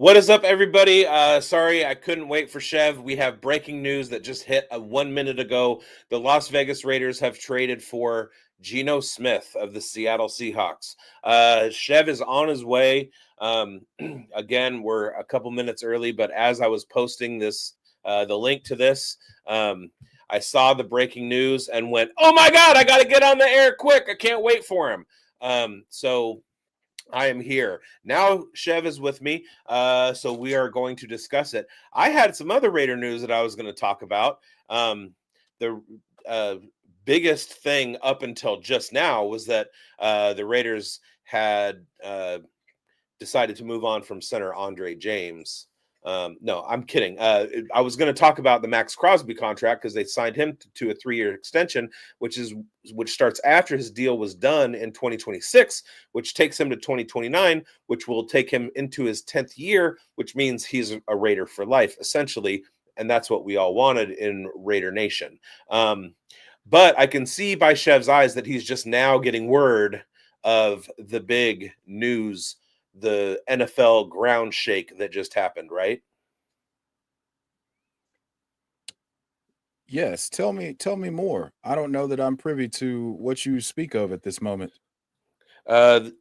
What is up, everybody? Sorry, I couldn't wait for Chev. We have breaking news that just hit 1 minute ago. The Las Vegas Raiders have traded for Geno Smith of the Seattle Seahawks. Chev is on his way. Again, we're a couple minutes early, but as I was posting this, the link to this, I saw the breaking news and went, "Oh my God, I got to get on the air quick. I can't wait for him." So I am here. Now Chev is with me, so we are going to discuss it. I had some other Raider news that I was going to talk about. The biggest thing up until just now was that the Raiders had decided to move on from center Andre James. No, I'm kidding. I was going to talk about the Max Crosby contract because they signed him to a 3-year extension, which starts after his deal was done in 2026, which takes him to 2029, which will take him into his 10th year, which means he's a Raider for life, essentially. And that's what we all wanted in Raider Nation. But I can see by Chev's eyes that he's just now getting word of the big news, the NFL ground shake that just happened, right? Yes, tell me more. I don't know that I'm privy to what you speak of at this moment.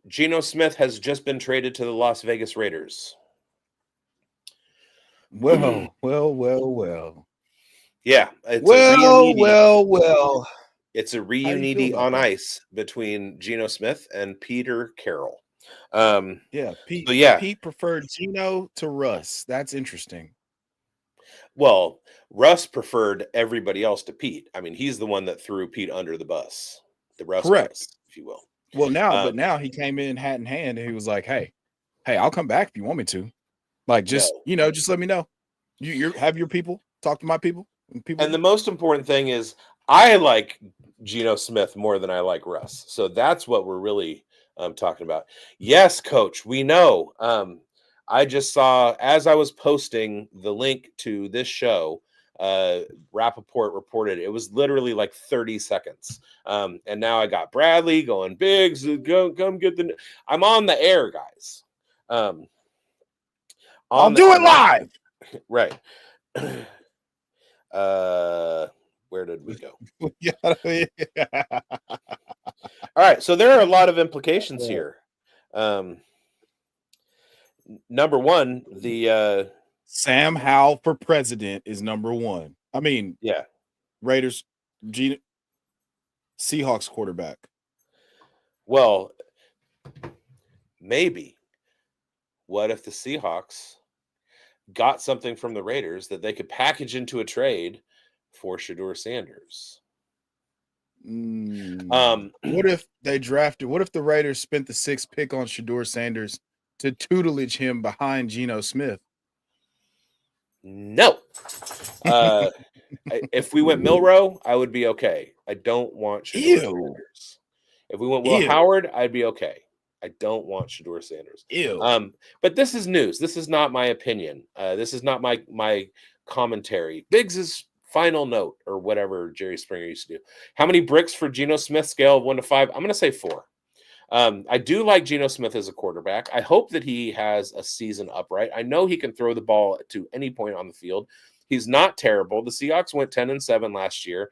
Geno Smith has just been traded to the Las Vegas Raiders. Well. Yeah, it's well. It's a How do you feel reunity about on that? ice between Geno Smith and Peter Carroll. Yeah, Pete. So yeah, Pete preferred Geno to Russ. That's interesting. well, Russ preferred everybody else to Pete. I mean, he's the one that threw Pete under the bus, the Russ Correct. bus, if you will. Well, now he came in hat in hand and he was like, "Hey, I'll come back if you want me to. Like, just just let me know. You have your people talk to my people." And the most important thing is I like Geno Smith more than I like Russ. So that's what we're really talking about. Yes, coach, we know. I just saw, as I was posting the link to this show, Rappaport reported it was literally like 30 seconds. And now I got Bradley going, bigz, come get the. I'm on the air, guys. I'll do it live. Right. Where did we go? All right, so there are a lot of implications here. Number one, the Sam Howell for president is number one. I mean, yeah, Raiders, Seahawks quarterback. Well, maybe. What if the Seahawks got something from the Raiders that they could package into a trade for Shedeur Sanders? What if they drafted? What if the Raiders spent the 6th pick on Shedeur Sanders to tutelage him behind Geno Smith? No. If we went Milrow, I would be okay. I don't want Shedeur Sanders. If we went Will Howard, I'd be okay. I don't want Shedeur Sanders. But this is news. This is not my opinion. This is not my commentary. bigz' final note, or whatever Jerry Springer used to do. How many bricks for Geno Smith? Scale of 1 to 5. I'm going to say 4. I do like Geno Smith as a quarterback. I hope that he has a season upright. I know he can throw the ball to any point on the field. He's not terrible. The Seahawks went 10-7 last year.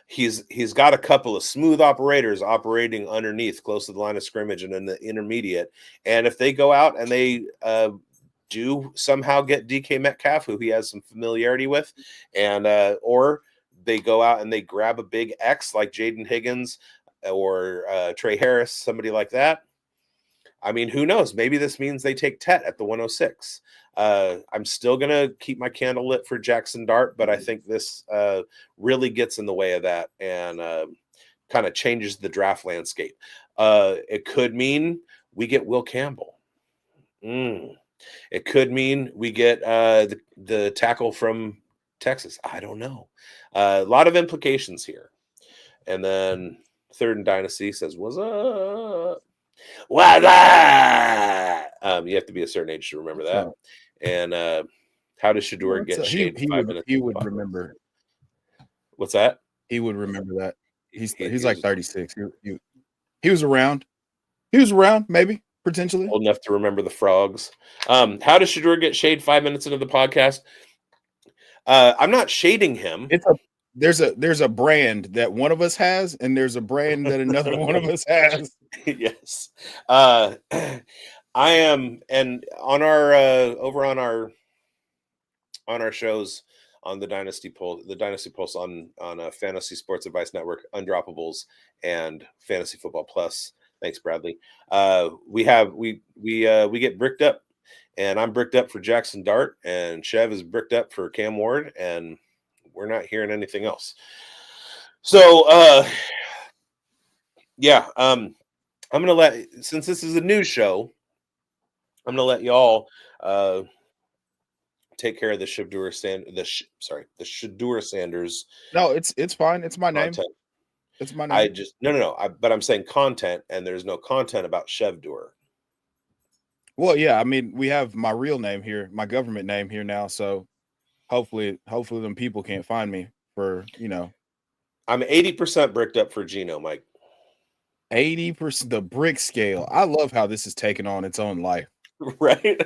He's got a couple of smooth operators operating underneath, close to the line of scrimmage and in the intermediate. And if they go out and they do somehow get DK Metcalf, who he has some familiarity with, and or they go out and they grab a big X like Jaden Higgins or Trey Harris, somebody like that. I mean, who knows? Maybe this means they take Tet at the 106. I'm still going to keep my candle lit for Jackson Dart, but I think this really gets in the way of that and kind of changes the draft landscape. It could mean we get Will Campbell. It could mean we get the tackle from Texas. I don't know. A lot of implications here. And then Third and Dynasty says, "What's up? What's up?" You have to be a certain age to remember that. And how does Shedeur get shaved 5 minutes? He would remember. What's that? He would remember that. He's like 36. He was around. He was around, maybe. potentially. Old enough to remember the frogs. How does Shedeur get shade 5 minutes into the podcast? I'm not shading him. There's a brand that one of us has, and there's a brand that another one of us has. Yes. I am, and on our over on our shows on the Dynasty Pulse on Fantasy Sports Advice Network, Undroppables, and Fantasy Football Plus. Thanks, Bradley. We get bricked up, and I'm bricked up for Jackson Dart, and Chev is bricked up for Cam Ward, and we're not hearing anything else. So yeah, I'm gonna since this is a news show, I'm gonna let y'all take care of the Shedeur Sanders. No, it's fine. It's my name. Content. It's my name. I just no. But I'm saying content, and there's no content about Shedeur. Well, yeah, I mean, we have my real name here, my government name here now, so hopefully them people can't find me for, I'm 80% bricked up for Geno, Mike. 80%, the brick scale. I love how this is taking on its own life. Right?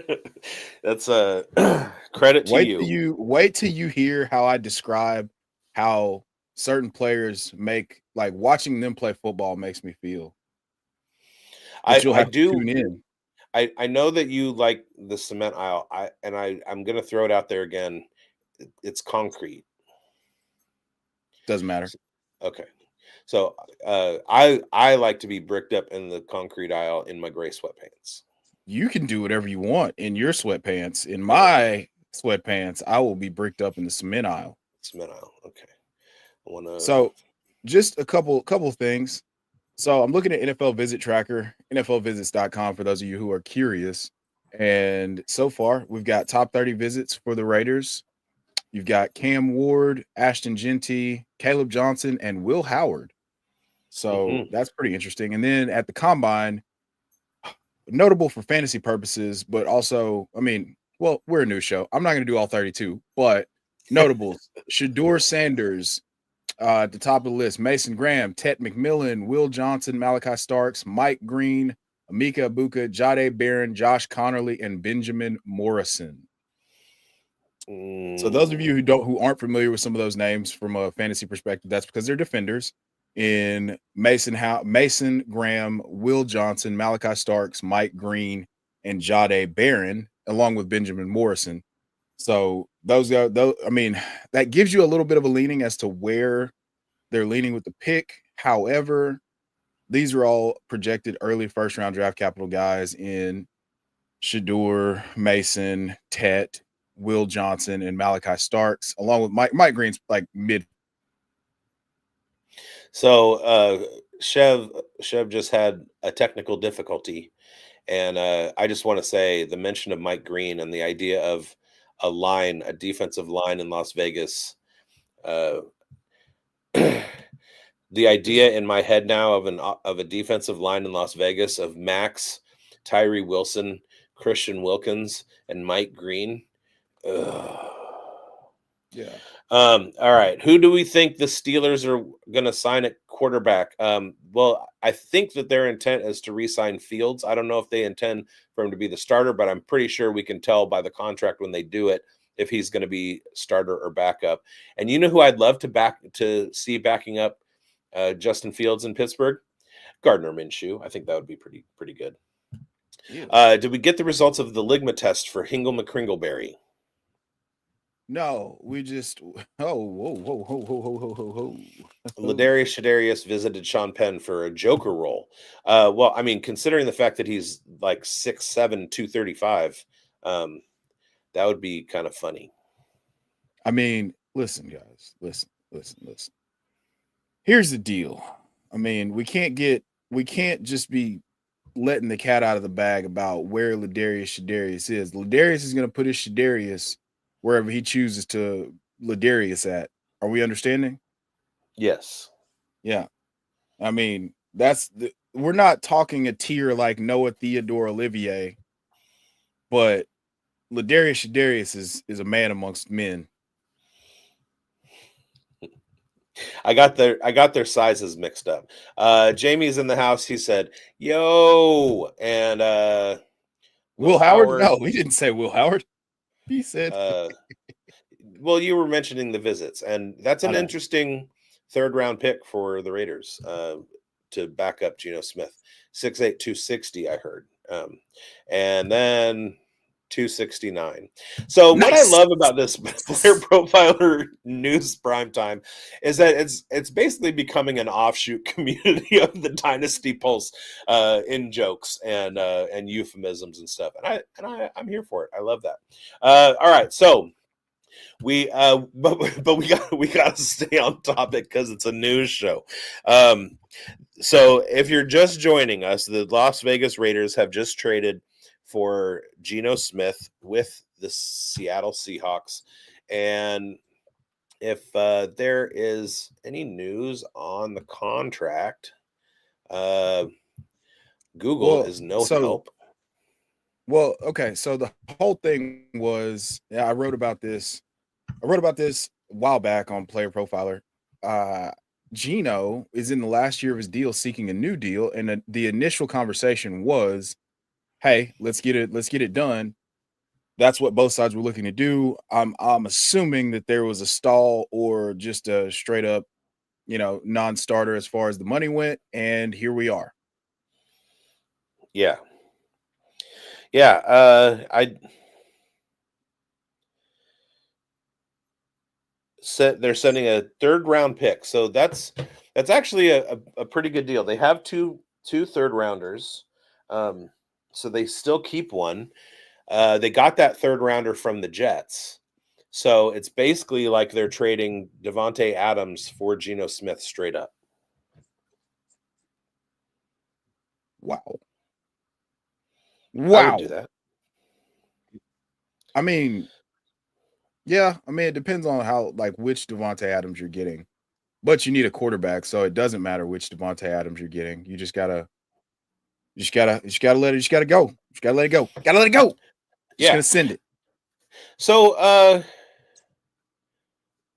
That's a credit to you. Wait till you hear how I describe how certain players make, like, watching them play football makes me feel. You'll have to tune in. I know that you like the cement aisle. I'm gonna throw it out there again. It's concrete. Doesn't matter. Okay. So I like to be bricked up in the concrete aisle in my gray sweatpants. You can do whatever you want in your sweatpants. In my sweatpants, I will be bricked up in the cement aisle. Cement aisle. Okay. So just a couple things. So I'm looking at NFL Visit Tracker, NFLvisits.com for those of you who are curious. And so far, we've got top 30 visits for the Raiders. You've got Cam Ward, Ashton Genty, Caleb Johnson, and Will Howard. So that's pretty interesting. And then at the Combine, notable for fantasy purposes, but also, I mean, well, we're a news show. I'm not going to do all 32, but notables: Shedeur Sanders, at the top of the list, Mason Graham, Tet McMillan, Will Johnson, Malachi Starks, Mike Green, Amika Ibuka, Jahdae Barron, Josh Connerly, and Benjamin Morrison. So those of you who aren't familiar with some of those names from a fantasy perspective, that's because they're defenders. In Mason Graham, Will Johnson, Malachi Starks, Mike Green, and Jahdae Barron, along with Benjamin Morrison. So I mean, that gives you a little bit of a leaning as to where they're leaning with the pick. However, these are all projected early first round draft capital guys in Shedeur, Mason, Tet, Will Johnson, and Malachi Starks, along with Mike Green's like mid. So Chev just had a technical difficulty, and I just want to say the mention of Mike Green and the idea of a defensive line in Las Vegas. The idea in my head now of a defensive line in Las Vegas of Max, Tyree Wilson, Christian Wilkins, and Mike Green. Yeah. All right. Who do we think the Steelers are going to sign at quarterback? Well, I think that their intent is to re-sign Fields. I don't know if they intend for him to be the starter, but I'm pretty sure we can tell by the contract when they do it if he's going to be starter or backup. And you know who I'd love to see backing up Justin Fields in Pittsburgh? Gardner Minshew. I think that would be pretty good. Yeah. Did we get the results of the Ligma test for Hingle McCringleberry? No, we just whoa. Ladarius Shedarius visited Sean Penn for a Joker role. Well, I mean, considering the fact that he's like 6'7", 235, that would be kind of funny. I mean, listen, guys, listen. Here's the deal. I mean, we can't just be letting the cat out of the bag about where Ladarius Shedarius is. Ladarius is going to put his Shedarius wherever he chooses to Ladarius at. Are we understanding? Yes. Yeah. I mean, we're not talking a tier like Noah Theodore Olivier, but Ladarius Shedarius is a man amongst men. I got their sizes mixed up. Jamie's in the house. He said, "Yo," and Will Will Howard? Howard. No, he didn't say Will Howard. He said, Uh, well, you were mentioning the visits, and that's I an know. interesting third round pick for the Raiders to back up Geno Smith. 6'8", 260, I heard. And then 269. So what I Nice. love about this Player Profiler News Primetime is that it's basically becoming an offshoot community of the Dynasty Pulse in jokes and euphemisms and stuff. I'm here for it. I love that. All right, so but we got to stay on topic because it's a news show. So if you're just joining us, the Las Vegas Raiders have just traded for Geno Smith with the Seattle Seahawks, and if there is any news on the contract, Google Well, is no help. okay. So the whole thing was, yeah, I wrote about this a while back on Player Profiler. Geno is in the last year of his deal seeking a new deal, and the initial conversation was, "Hey, let's get it done." That's what both sides were looking to do. I'm assuming that there was a stall or just a straight up, non-starter as far as the money went, and here we are. Yeah, yeah. I they're sending a third round pick, so that's actually a pretty good deal. They have two third rounders, so they still keep one. They got that third rounder from the Jets, so it's basically like they're trading Devonte Adams for Geno Smith straight up. Wow. I would Wow. do that. I mean, yeah, it depends on which Devonte Adams you're getting. But you need a quarterback, so it doesn't matter which Devonte Adams you're getting. You just gotta let it, just gotta go. Just gotta let it go. Gotta let it go. Just Yeah. gonna send it. So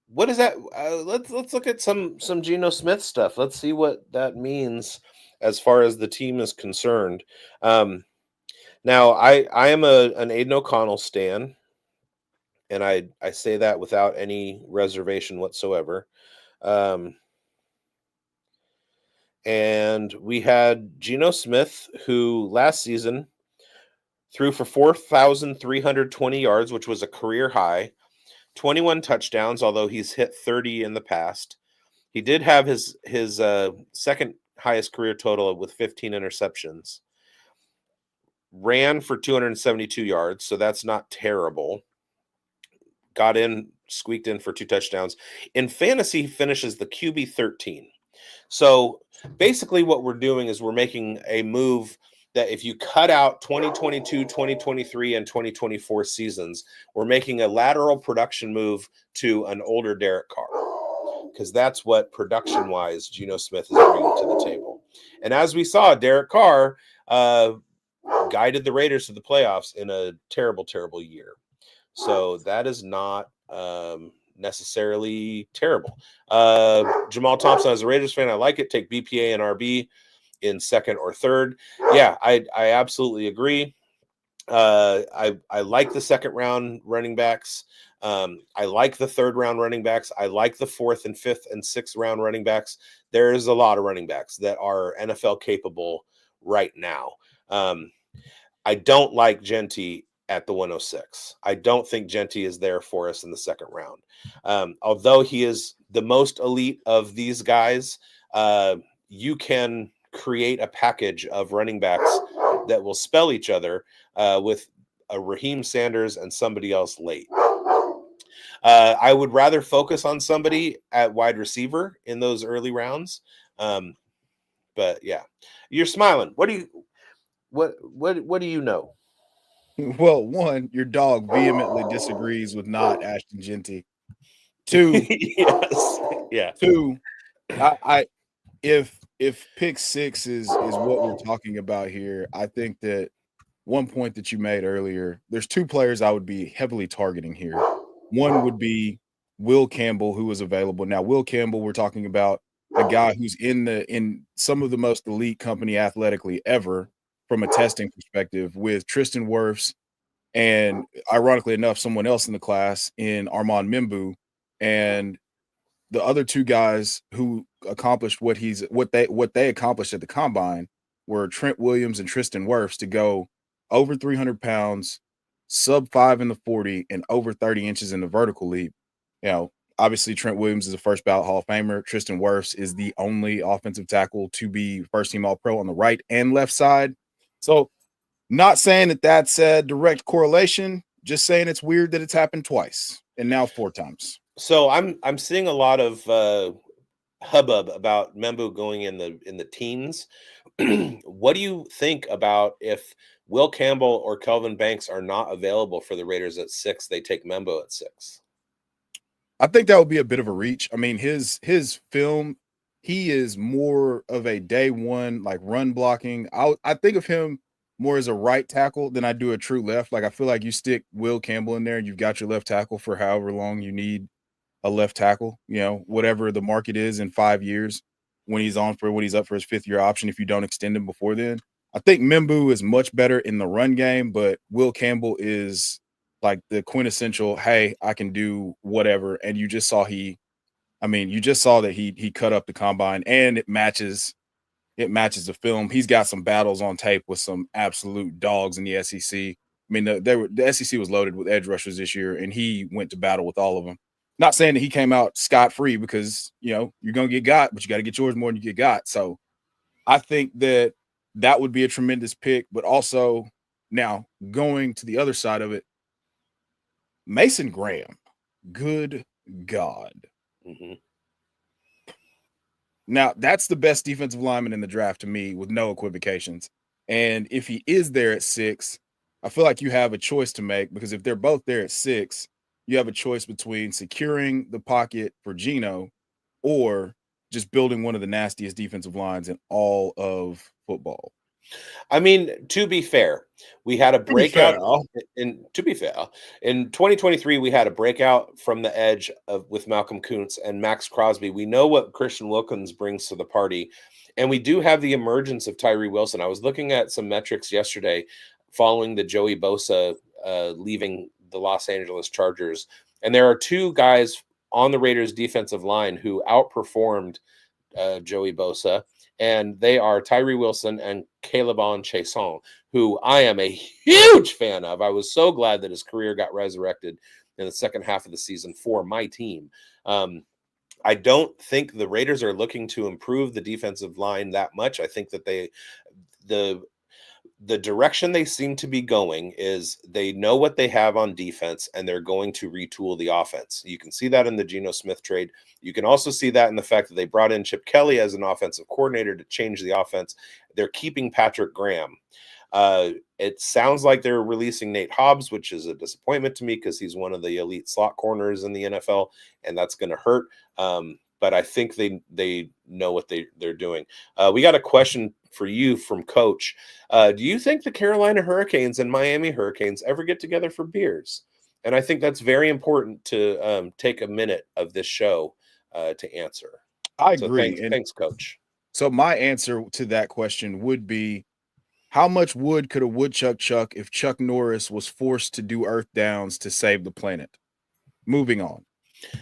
what is that? Let's look at some Geno Smith stuff. Let's see what that means as far as the team is concerned. Now I am an Aiden O'Connell stan, and I say that without any reservation whatsoever. And we had Geno Smith, who last season threw for 4,320 yards, which was a career high, 21 touchdowns, although he's hit 30 in the past. He did have his second highest career total with 15 interceptions. Ran for 272 yards, so that's not terrible. Squeaked in for 2 touchdowns. In fantasy, he finishes the QB 13. So basically what we're doing is we're making a move that if you cut out 2022, 2023, and 2024 seasons, we're making a lateral production move to an older Derek Carr, because that's what production-wise Geno Smith is bringing to the table. And as we saw, Derek Carr guided the Raiders to the playoffs in a terrible, terrible year. So that is not necessarily terrible. Jamal Thompson, as a Raiders fan, I like it. Take BPA and RB in second or third. Yeah, I absolutely agree. I like the second round running backs. I like the third round running backs. I like the fourth and fifth and sixth round running backs. There is a lot of running backs that are NFL capable right now. I don't like Genty at the 106. I don't think Genty is there for us in the second round. Although he is the most elite of these guys, you can create a package of running backs that will spell each other with a Raheem Sanders and somebody else late. I would rather focus on somebody at wide receiver in those early rounds. But yeah, you're smiling. What do you know? Well, one, your dog vehemently disagrees with not Ashton Genty. Two, Yes. Yeah. two, I if pick six is what we're talking about here, I think that one point that you made earlier, there's two players I would be heavily targeting here. One would be Will Campbell, who was available. Now, Will Campbell, we're talking about a guy who's in some of the most elite company athletically ever from a testing perspective with Tristan Wirfs and ironically enough, someone else in the class in Armand Mimbu. And the other two guys who accomplished what they accomplished at the combine were Trent Williams and Tristan Wirfs to go over 300 pounds, sub 5 in the 40, and over 30 inches in the vertical leap. You know, obviously Trent Williams is a first ballot Hall of Famer. Tristan Wirfs is the only offensive tackle to be first team All Pro on the right and left side. So, not saying that that's a direct correlation, just saying it's weird that it's happened twice and now 4 times. So I'm seeing a lot of hubbub about Membu going in the teens. What do you think about if Will Campbell or Kelvin Banks are not available for the Raiders at 6? They take Membu at 6. I think that would be a bit of a reach. I mean, his film, he is more of a day one like run blocking. I think of him more as a right tackle than I do a true left. Like I feel like you stick Will Campbell in there and you've got your left tackle for however long you need a left tackle, you know, whatever the market is in 5 years when he's up for his 5th year option if you don't extend him before then. I think Mimbu is much better in the run game, but Will Campbell is like the quintessential, hey, I can do whatever. And you just saw that he cut up the combine and it matches the film. He's got some battles on tape with some absolute dogs in the SEC. I mean, the SEC was loaded with edge rushers this year, and he went to battle with all of them. Not saying that he came out scot-free because, you know, you're going to get got, but you got to get yours more than you get got. So I think that would be a tremendous pick. But also now going to the other side of it, Mason Graham, good God. Mm-hmm. Now, that's the best defensive lineman in the draft to me with no equivocations. And if he is there at 6, I feel like you have a choice to make because if they're both there at 6, you have a choice between securing the pocket for Geno or just building one of the nastiest defensive lines in all of football. I mean, to be fair, we had a breakout. To be fair, in 2023, we had a breakout from the edge with Malcolm Kuntz and Max Crosby. We know what Christian Wilkins brings to the party, and we do have the emergence of Tyree Wilson. I was looking at some metrics yesterday following the Joey Bosa leaving the Los Angeles Chargers, and there are 2 guys on the Raiders defensive line who outperformed Joey Bosa, and they are Tyree Wilson and Calebon Chason, who I am a huge fan of. I was so glad that his career got resurrected in the second half of the season for my team. I don't think the Raiders are looking to improve the defensive line that much. I think that the direction they seem to be going is they know what they have on defense and they're going to retool the offense. You can see that in the Geno Smith trade. You can also see that in the fact that they brought in Chip Kelly as an offensive coordinator to change the offense. They're keeping Patrick Graham. It sounds like they're releasing Nate Hobbs, which is a disappointment to me because he's one of the elite slot corners in the NFL, and that's going to hurt. But I think they know what they're doing. We got a question for you from Coach. Do you think the Carolina Hurricanes and Miami Hurricanes ever get together for beers? And I think that's very important to take a minute of this show to answer. I agree. Thanks, Coach. So my answer to that question would be, how much wood could a woodchuck chuck if Chuck Norris was forced to do earth downs to save the planet? Moving on.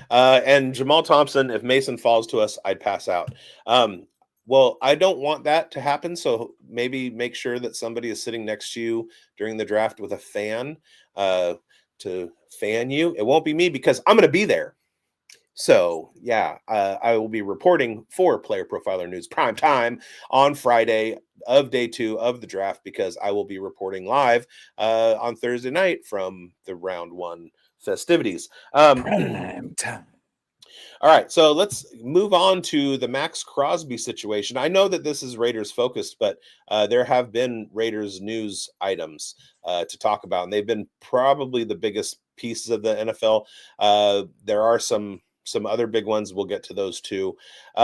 And Jamal Thompson, if Mason falls to us, I'd pass out. Well, I don't want that to happen. So maybe make sure that somebody is sitting next to you during the draft with a fan to fan you. It won't be me because I'm going to be there. So, yeah, I will be reporting for Player Profiler News Primetime on Friday of day 2 of the draft because I will be reporting live on Thursday night from the round 1 festivities. Prime time. All right, so let's move on to the Max Crosby situation. I know that this is Raiders focused, but there have been Raiders news items to talk about, and they've been probably the biggest pieces of the NFL. There are some other big ones. We'll get to those too.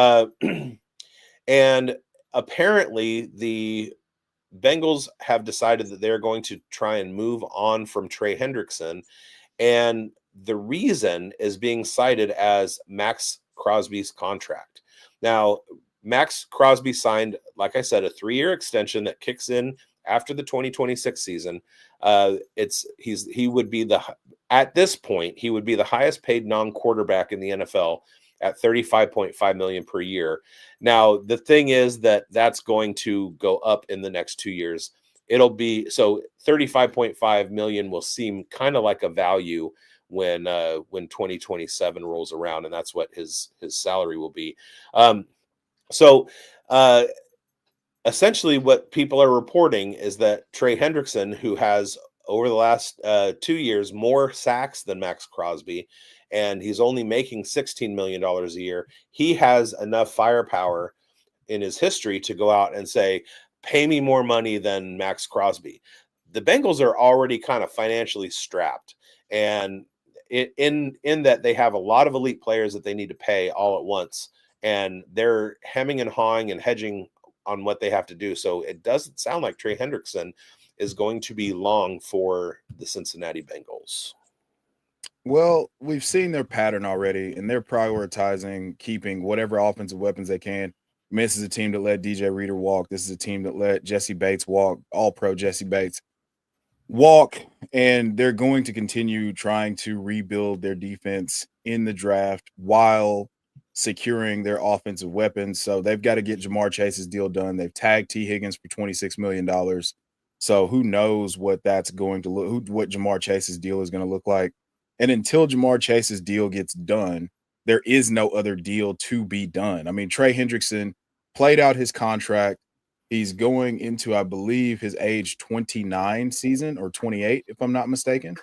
And apparently the Bengals have decided that they're going to try and move on from Trey Hendrickson. And the reason is being cited as Max Crosby's contract. Now, Max Crosby signed, like I said, a 3-year extension that kicks in after the 2026 season. He would be at this point, he would be the highest paid non-quarterback in the NFL at $35.5 million per year. Now, the thing is that that's going to go up in the next 2 years. It'll be so $35.5 million will seem kind of like a value when 2027 rolls around, and that's what his salary will be. So essentially what people are reporting is that Trey Hendrickson, who has over the last 2 years more sacks than Max Crosby, and he's only making $16 million a year, he has enough firepower in his history to go out and say, pay me more money than Max Crosby. The Bengals are already kind of financially strapped, and in that they have a lot of elite players that they need to pay all at once, and they're hemming and hawing and hedging on what they have to do. So it doesn't sound like Trey Hendrickson is going to be long for the Cincinnati Bengals. Well, we've seen their pattern already, and they're prioritizing keeping whatever offensive weapons they can. I mean, this is a team that let DJ Reader walk. This is a team that let Jesse Bates walk, all-pro Jesse Bates walk, and they're going to continue trying to rebuild their defense in the draft while securing their offensive weapons. So they've got to get Jamar Chase's deal done. They've tagged T. Higgins for $26 million. So who knows what that's going to look, what Jamar Chase's deal is going to look like. And until Jamar Chase's deal gets done, there is no other deal to be done. I mean, Trey Hendrickson played out his contract. He's going into, I believe, his age 29 season or 28, if I'm not mistaken.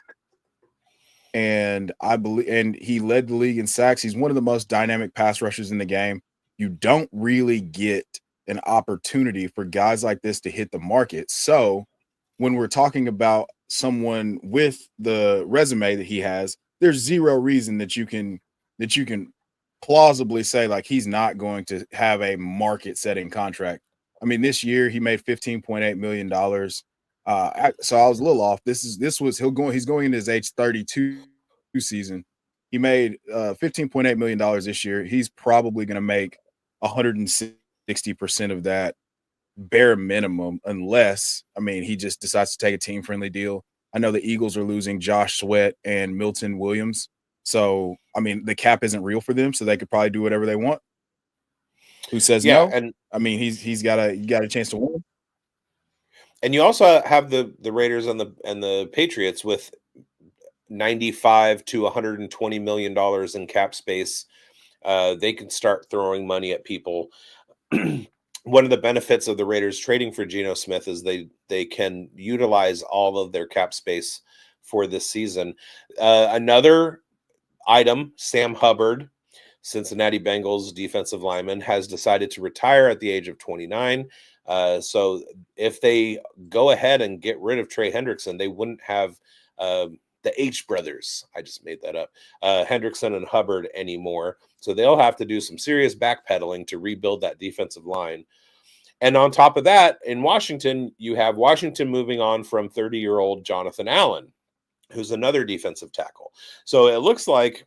And he led the league in sacks. He's one of the most dynamic pass rushers in the game. You don't really get an opportunity for guys like this to hit the market. So when we're talking about someone with the resume that he has, there's zero reason that you can plausibly say like he's not going to have a market setting contract. I mean, this year he made $15.8 million. So I was a little off. He's going into his age 32 season. He made $15.8 million this year. He's probably going to make 160% of that bare minimum, unless, I mean, he just decides to take a team friendly deal. I know the Eagles are losing Josh Sweat and Milton Williams. So, I mean, the cap isn't real for them, so they could probably do whatever they want. Who says no? And I mean, he got a chance to win. And you also have the Raiders and the Patriots with $95 to $120 million in cap space. They can start throwing money at people. One of the benefits of the Raiders trading for Geno Smith is they can utilize all of their cap space for this season. Another item, Sam Hubbard, Cincinnati Bengals defensive lineman, has decided to retire at the age of 29. So if they go ahead and get rid of Trey Hendrickson, they wouldn't have the H brothers. I just made that up. Hendrickson and Hubbard anymore. So they'll have to do some serious backpedaling to rebuild that defensive line. And on top of that, in Washington, you have Washington moving on from 30-year-old Jonathan Allen, who's another defensive tackle. So it looks like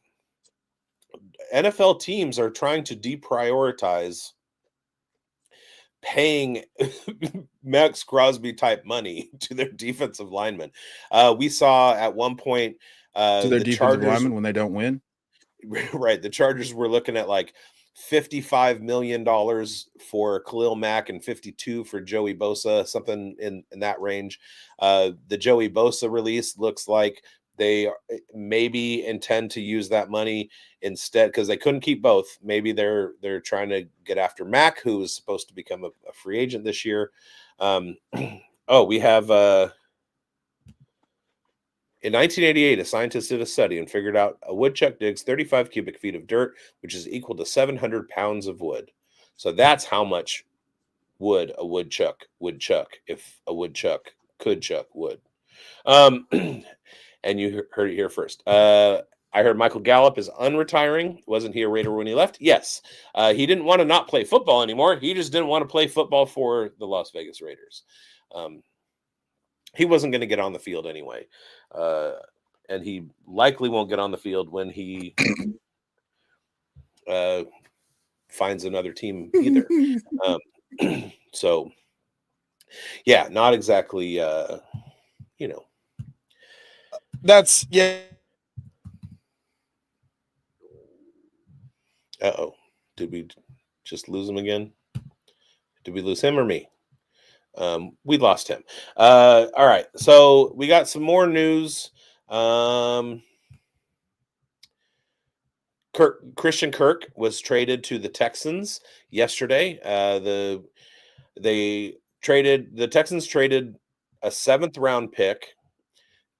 NFL teams are trying to deprioritize paying Max Crosby type money to their defensive linemen. We saw at one point to their defensive linemen when they don't win. Right. The Chargers were looking at like $55 million for Khalil Mack and 52 for Joey Bosa, something in that range. The Joey Bosa release looks like they maybe intend to use that money instead because they couldn't keep both. Maybe they're trying to get after Mack, who is supposed to become a free agent this year. We have in 1988, a scientist did a study and figured out a woodchuck digs 35 cubic feet of dirt, which is equal to 700 pounds of wood. So that's how much wood a woodchuck would chuck if a woodchuck could chuck wood. And you heard it here first. I heard Michael Gallup is unretiring. Wasn't he a Raider when he left? Yes. He didn't want to not play football anymore. He just didn't want to play football for the Las Vegas Raiders. He wasn't going to get on the field anyway. and he likely won't get on the field when he finds another team either. So, yeah, not exactly, That's yeah. Uh-oh. Did we just lose him again? Did we lose him or me? We lost him. All right. So we got some more news. Christian Kirk was traded to the Texans yesterday. The Texans traded a 7th round pick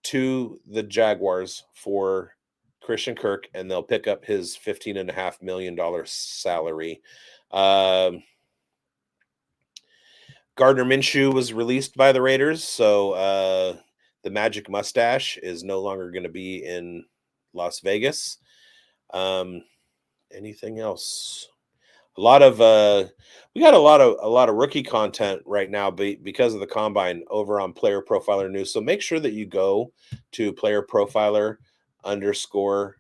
to the Jaguars for Christian Kirk, and they'll pick up his $15.5 million salary. Gardner Minshew was released by the Raiders, so the magic mustache is no longer going to be in Las Vegas. Anything else? We got a lot of rookie content right now because of the combine over on Player Profiler News. So make sure that you go to Player Profiler _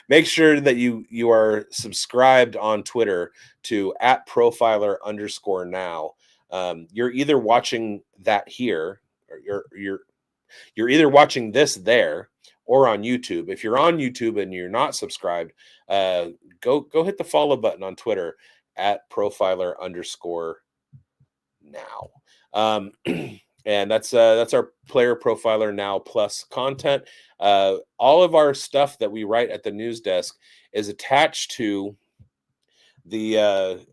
make sure that you are subscribed on Twitter to @profiler_now. You're either watching that here, or you're either watching this there or on YouTube. If you're on YouTube and you're not subscribed, go hit the follow button on Twitter @profiler_now. And that's our Player Profiler Now Plus content. All of our stuff that we write at the news desk is attached to the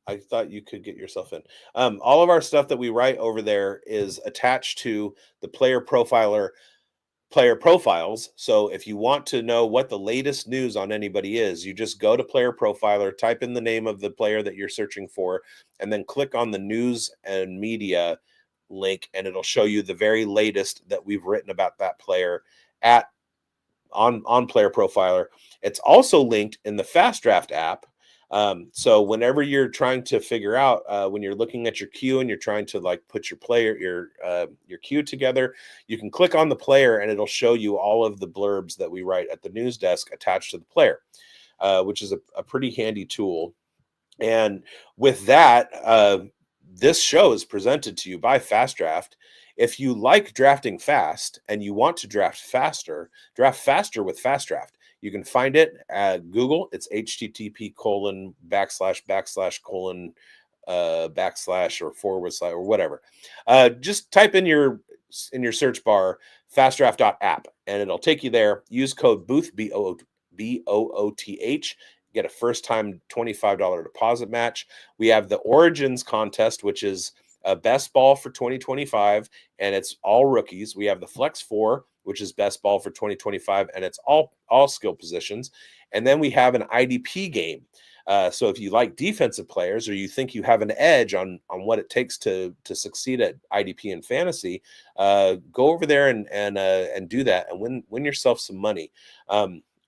I thought you could get yourself in. All of our stuff that we write over there is attached to the Player Profiles. So if you want to know what the latest news on anybody is, you just go to Player Profiler, type in the name of the player that you're searching for, and then click on the news and media link, and it'll show you the very latest that we've written about that player on Player Profiler. It's also linked in the Fast Draft app. So whenever you're trying to figure out, when you're looking at your queue and you're trying to put your queue together, you can click on the player and it'll show you all of the blurbs that we write at the news desk attached to the player, which is a pretty handy tool. And with that, this show is presented to you by Fast Draft. If you like drafting fast and you want to draft faster with Fast Draft. You can find it at Google. It's http:// or / or whatever. Just type in your search bar fastdraft.app and it'll take you there. Use code BOOTH BOOTH. Get a first time $25 deposit match. We have the Origins contest, which is a best ball for 2025, and it's all rookies. We have the Flex 4, which is best ball for 2025, and it's all skill positions. And then we have an IDP game. So if you like defensive players or you think you have an edge on what it takes to succeed at IDP and fantasy, go over there and do that and win yourself some money.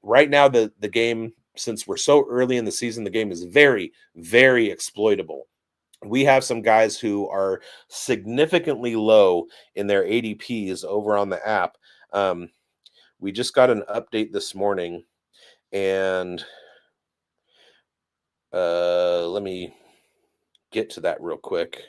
Right now, the game, since we're so early in the season, the game is very, very exploitable. We have some guys who are significantly low in their ADPs over on the app. We just got an update this morning, and let me get to that real quick.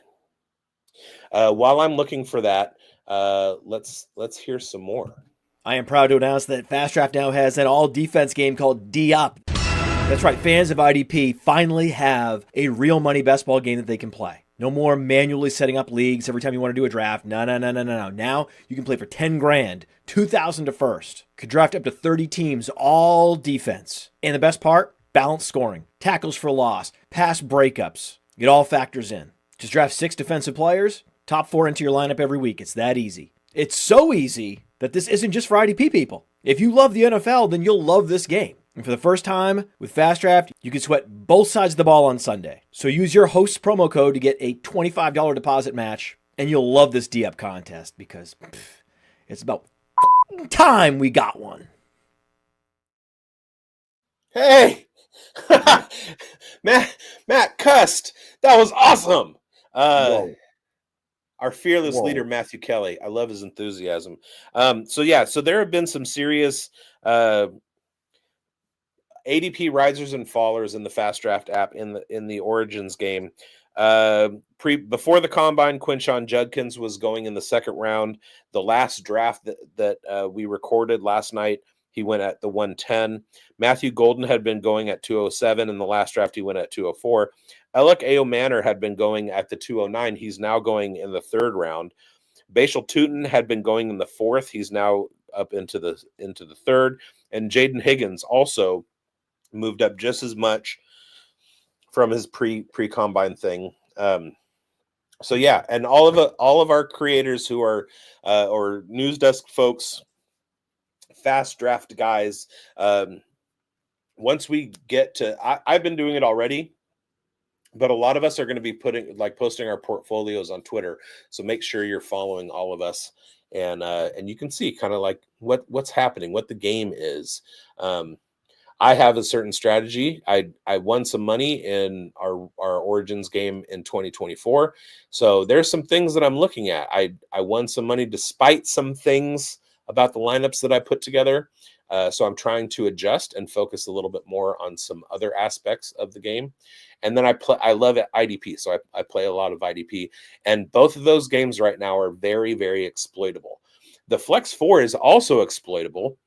While I'm looking for that, let's hear some more. I am proud to announce that Fast Draft now has an all-defense game called D-Up. That's right, fans of IDP finally have a real money best ball game that they can play. No more manually setting up leagues every time you want to do a draft. No. Now you can play for 10 grand, 2,000 to first. Could draft up to 30 teams, all defense. And the best part, balanced scoring, tackles for loss, pass breakups. It all factors in. Just draft 6 defensive players, top 4 into your lineup every week. It's that easy. It's so easy that this isn't just for IDP people. If you love the NFL, then you'll love this game. And for the first time with Fast Draft, you can sweat both sides of the ball on Sunday. So use your host's promo code to get a $25 deposit match, and you'll love this D-Up contest because it's about time we got one. Hey, Matt cussed. That was awesome. Our fearless Whoa. leader, Matthew Kelly. I love his enthusiasm. So there have been some serious ADP risers and fallers in the Fast Draft app in the Origins game. Before the combine, Quinshon Judkins was going in the second round. The last draft that we recorded last night, he went at the 110. Matthew Golden had been going at 207. In the last draft, he went at 204. Alec Manor had been going at the 209. He's now going in the third round. Bashal Tootin had been going in the fourth. He's now up into the third. And Jaden Higgins also moved up just as much from his pre-combine thing. And all of our creators who are or news desk folks, fast draft guys, once we get to, I've been doing it already, but a lot of us are going to be posting our portfolios on Twitter. So make sure you're following all of us, and you can see kind of like what's happening, what the game is. I have a certain strategy. I won some money in our Origins game in 2024. So there's some things that I'm looking at. I won some money despite some things about the lineups that I put together. So I'm trying to adjust and focus a little bit more on some other aspects of the game. And then I love IDP. So I play a lot of IDP. And both of those games right now are very, very exploitable. The Flex 4 is also exploitable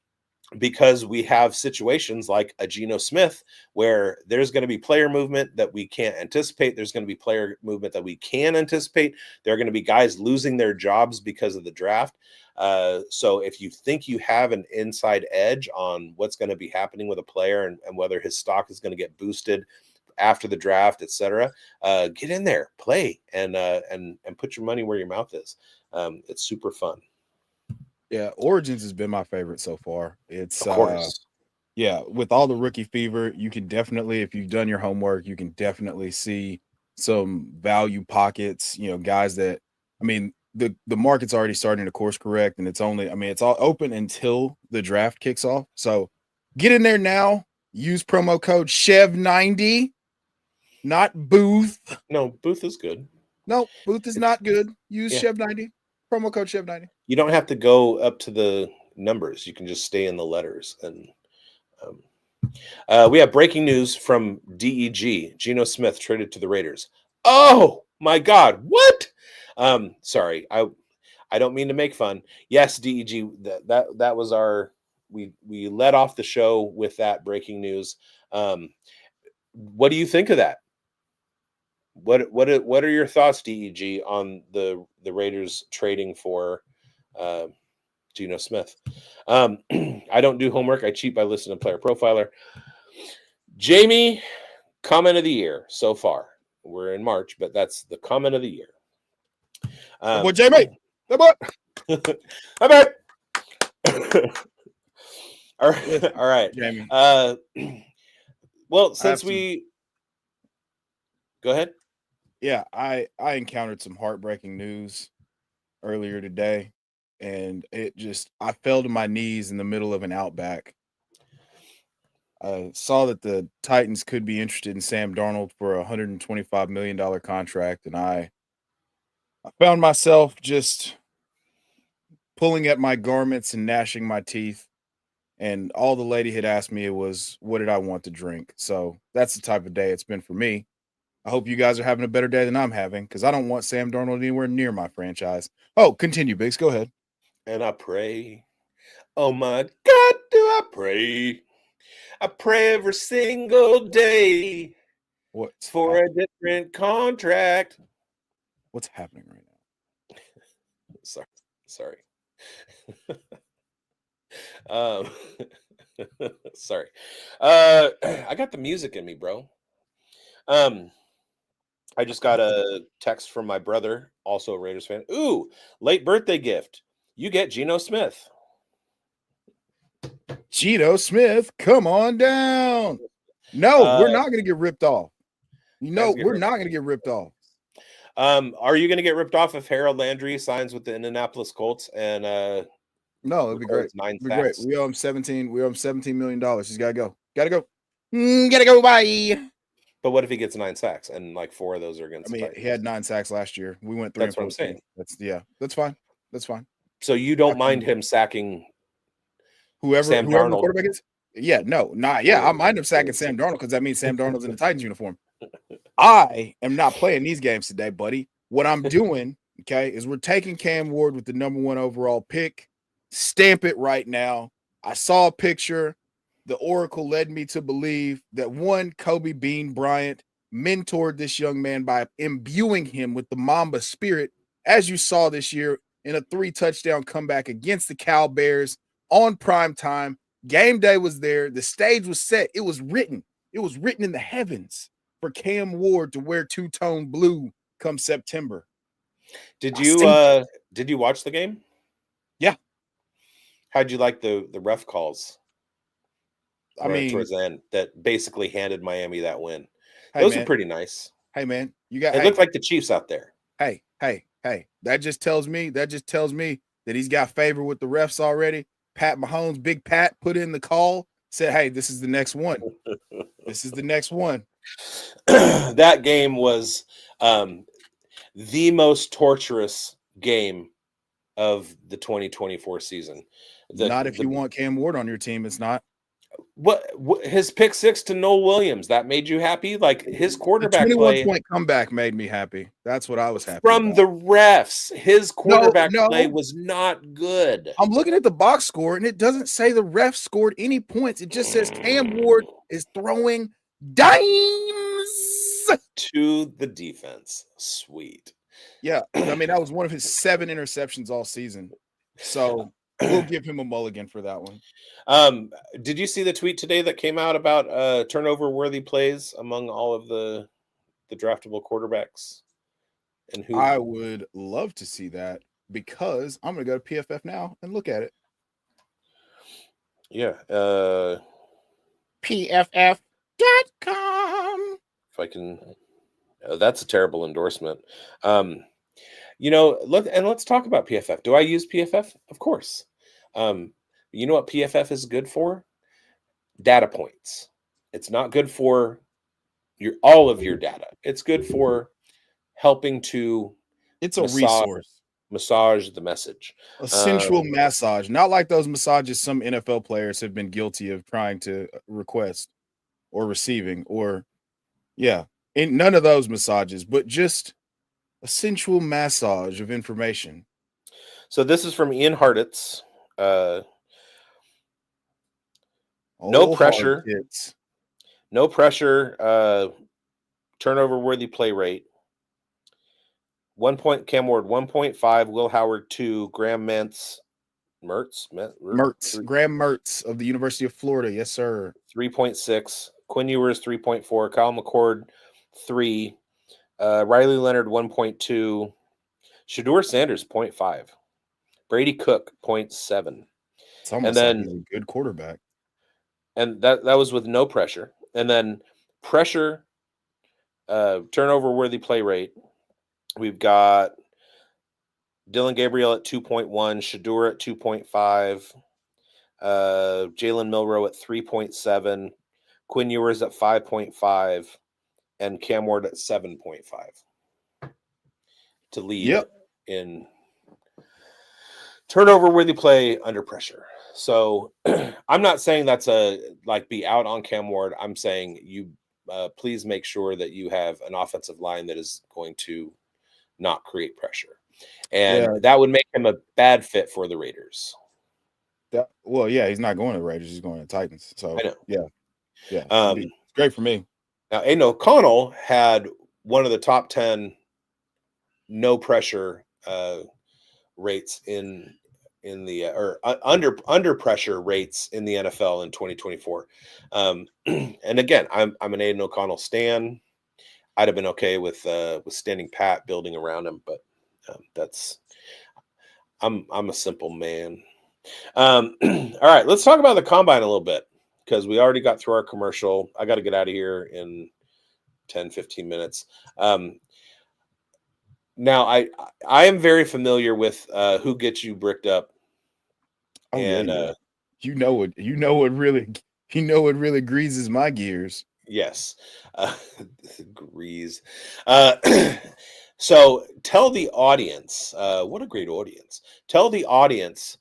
because we have situations like a Geno Smith where there's going to be player movement that we can't anticipate. There's going to be player movement that we can anticipate. There are going to be guys losing their jobs because of the draft. So if you think you have an inside edge on what's going to be happening with a player and whether his stock is going to get boosted after the draft, etc., get in there, play, and put your money where your mouth is. It's super fun. Yeah, Origins has been my favorite so far. It's Of course. With all the rookie fever, you can definitely, if you've done your homework, you can definitely see some value pockets, guys that, the market's already starting to course correct, and it's all open until the draft kicks off. So get in there now, use promo code Chev90, not Booth. No, Booth is good. No, Booth is not good. Use Chev90, promo code Chev90. You don't have to go up to the numbers. You can just stay in the letters. And we have breaking news from DEG. Geno Smith traded to the Raiders. Oh my God! What? Sorry, I don't mean to make fun. Yes, DEG. That was our. We led off the show with that breaking news. What do you think of that? What are your thoughts, DEG, on the Raiders trading for Geno Smith? I don't do homework. I cheat by listening to Player Profiler. Jamie, comment of the year so far. We're in March, but that's the comment of the year. Boy, Jamie, all right. All right, Jamie. Well, since go ahead. Yeah, I encountered some heartbreaking news earlier today, and I fell to my knees in the middle of an Outback. I saw that the Titans could be interested in Sam Darnold for a $125 million contract, and I found myself just pulling at my garments and gnashing my teeth. And all the lady had asked me was, what did I want to drink? So that's the type of day it's been for me. I hope you guys are having a better day than I'm having, because I don't want Sam Darnold anywhere near my franchise. Oh, continue, Biggs. Go ahead. And I pray. Oh my God, do I pray? I pray every single day. What's for a different contract? What's happening right now? Sorry. Sorry. I got the music in me, bro. I just got a text from my brother, also a Raiders fan. Ooh, late birthday gift. You get Geno Smith. Geno Smith, come on down. No, we're not going to get ripped off. No, we're not going to get ripped off. Are you going to get ripped off if Harold Landry signs with the Indianapolis Colts and no, it'd be great. It'd be great. We owe him $17 million. He's got to go. Gotta go. Gotta go. Bye. But what if he gets 9 sacks and like 4 of those are I against the mean, Titans? he had 9 sacks last year. We went 3 That's and what I'm 14. saying. That's fine. That's fine. So you don't How can mind you- him sacking whoever Sam the Darnold? quarterback is? Yeah, no, not yeah. I mind him sacking Sam Darnold because that means Sam Darnold's in the Titans uniform. I am not playing these games today, buddy. What I'm doing, okay, is we're taking Cam Ward with the #1 overall pick. Stamp it right now. I saw a picture. The Oracle led me to believe that one Kobe Bean Bryant mentored this young man by imbuing him with the Mamba spirit, as you saw this year in a 3-touchdown comeback against the Cal Bears on prime time. Game day was there. The stage was set. It was written. It was written in the heavens for Cam Ward to wear two-tone blue come September. Did I seen it. you watch the game? Yeah. How'd you like the ref calls? I mean, towards the end that basically handed Miami that win. hey, Those are man. pretty nice. Hey, man. You got It looked like the Chiefs out there. Hey. That just tells me that he's got favor with the refs already. Pat Mahomes, Big Pat, put in the call, said, hey, this is the next one. This is the next one. That game was the most torturous game of the 2024 season. Not if you want Cam Ward on your team, it's not. What his pick 6 to Noel Williams, that made you happy? Like his quarterback the 21 play point comeback made me happy. That's what I was happy from about. the refs. His quarterback No. play was not good. I'm looking at the box score and it doesn't say the ref scored any points. It just says Cam Ward is throwing dimes to the defense. Sweet. Yeah, I mean, that was one of his 7 interceptions all season. So we'll give him a mulligan for that one. Did you see the tweet today that came out about turnover-worthy plays among all of the draftable quarterbacks? And who I would love to see that because I'm going to go to PFF now and look at it. Yeah. PFF.com. If I can, that's a terrible endorsement. Let's talk about PFF. Do I use PFF? Of course. You know what PFF is good for? Data points. It's not good for all of your data. It's good for helping to resource. Massage the message. A sensual massage. Not like those massages some NFL players have been guilty of trying to request or receiving in none of those massages, but just a sensual massage of information. So this is from Ian Hartitz. No pressure. No pressure. Turnover worthy play rate. 1 point Cam Ward 1.5. Will Howard 2. Graham Mertz. Graham Mertz of the University of Florida. Yes, sir. 3.6. Quinn Ewers 3.4. Kyle McCord 3. Riley Leonard 1.2. Shedeur Sanders 0.5. Brady Cook 0.7. It's almost like he's a good quarterback. And that was with no pressure. And then pressure, turnover worthy play rate. We've got Dylan Gabriel at 2.1, Shedeur at 2.5, Jalen Milroe at 3.7, Quinn Ewers at 5.5, and Cam Ward at 7.5 to lead in turnover worthy play under pressure. So I'm not saying that's be out on Cam Ward. I'm saying you please make sure that you have an offensive line that is going to not create pressure. And that would make him a bad fit for the Raiders. He's not going to the Raiders. He's going to the Titans. So I know. Yeah. It's great for me. Now, Aiden O'Connell had one of the top 10 no pressure rates in the or under pressure rates in the NFL in 2024. And again, I'm an Aiden O'Connell stan. I'd have been okay with standing pat, building around him, but I'm a simple man. All right, let's talk about the combine a little bit because we already got through our commercial. I got to get out of here in 10-15 minutes. Now I am very familiar with who gets you bricked up. What really greases my gears. Yes. Agrees. So tell the audience, what a great audience. Tell the audience,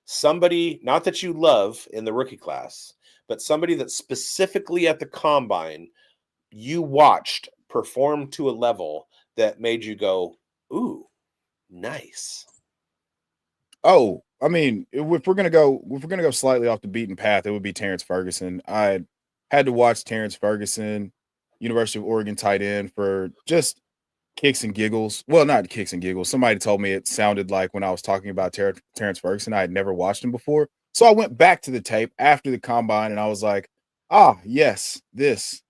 somebody, not that you love in the rookie class, but somebody that specifically at the combine you watched perform to a level that made you go, ooh, nice. Oh, I mean, if we're gonna go slightly off the beaten path, it would be Terrence Ferguson. I had to watch Terrence Ferguson, University of Oregon tight end, for just kicks and giggles. Well, not kicks and giggles. Somebody told me it sounded like when I was talking about Terrence Ferguson, I had never watched him before. So I went back to the tape after the combine and I was like, ah, yes, this.